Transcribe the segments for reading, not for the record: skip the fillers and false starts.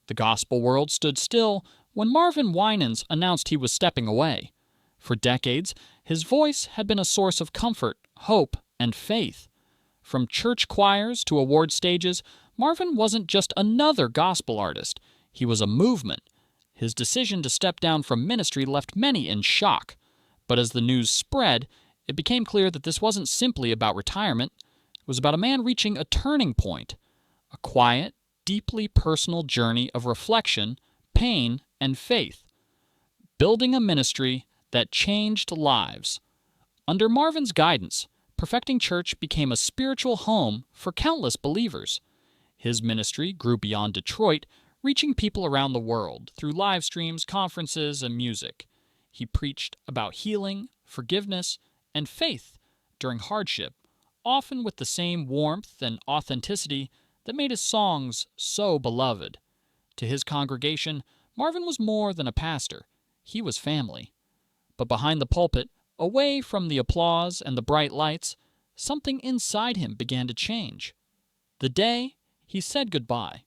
The gospel world stood still when Marvin Winans announced he was stepping away. For decades, his voice had been a source of comfort, hope, and faith. From church choirs to award stages, Marvin wasn't just another gospel artist. He was a movement. His decision to step down from ministry left many in shock. But as the news spread, it became clear that this wasn't simply about retirement. It was about a man reaching a turning point, a quiet, deeply personal journey of reflection, pain, and faith, building a ministry that changed lives. Under Marvin's guidance, Perfecting Church became a spiritual home for countless believers. His ministry grew beyond Detroit, reaching people around the world through live streams, conferences, and music. He preached about healing, forgiveness, and faith during hardship, often with the same warmth and authenticity that made his songs so beloved. To his congregation, Marvin was more than a pastor. He was family. But behind the pulpit, away from the applause and the bright lights, something inside him began to change. The day he said goodbye.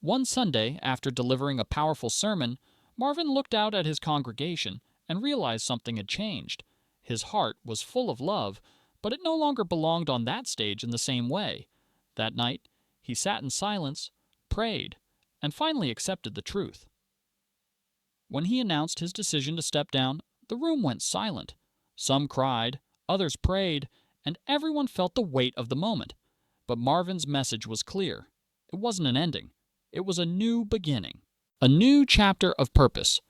One Sunday, after delivering a powerful sermon, Marvin looked out at his congregation and realized something had changed. His heart was full of love, but it no longer belonged on that stage in the same way. That night, he sat in silence, prayed, and finally accepted the truth. When he announced his decision to step down, the room went silent. Some cried, others prayed, and everyone felt the weight of the moment. But Marvin's message was clear. It wasn't an ending. It was a new beginning. A new chapter of purpose.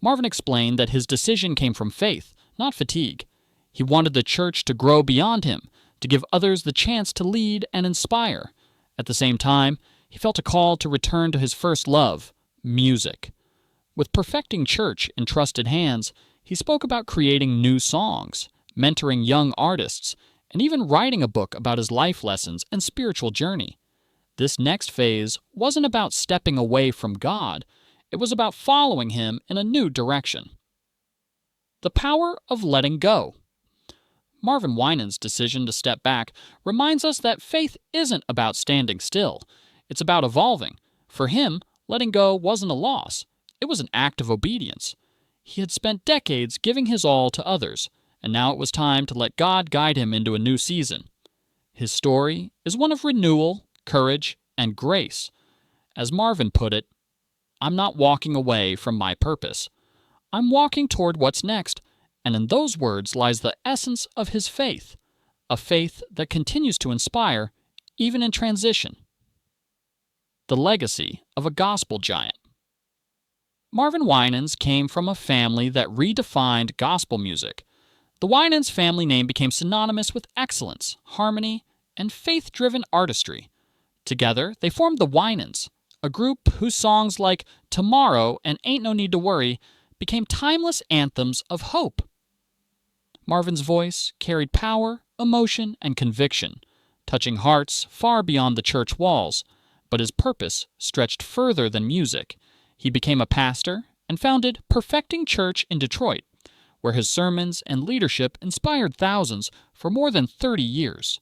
Marvin explained that his decision came from faith, not fatigue. He wanted the church to grow beyond him, to give others the chance to lead and inspire. At the same time, he felt a call to return to his first love, music. With Perfecting Church in trusted hands, he spoke about creating new songs, mentoring young artists, and even writing a book about his life lessons and spiritual journey. This next phase wasn't about stepping away from God. It was about following Him in a new direction. The power of letting go. Marvin Winans' decision to step back reminds us that faith isn't about standing still. It's about evolving. For him, letting go wasn't a loss. It was an act of obedience. He had spent decades giving his all to others, and now it was time to let God guide him into a new season. His story is one of renewal, courage, and grace. As Marvin put it, "I'm not walking away from my purpose. I'm walking toward what's next," and in those words lies the essence of his faith, a faith that continues to inspire, even in transition. The legacy of a gospel giant. Marvin Winans came from a family that redefined gospel music. The Winans family name became synonymous with excellence, harmony, and faith-driven artistry. Together, they formed the Winans, a group whose songs like Tomorrow and Ain't No Need to Worry became timeless anthems of hope. Marvin's voice carried power, emotion, and conviction, touching hearts far beyond the church walls, but his purpose stretched further than music. He became a pastor and founded Perfecting Church in Detroit, where his sermons and leadership inspired thousands for more than 30 years.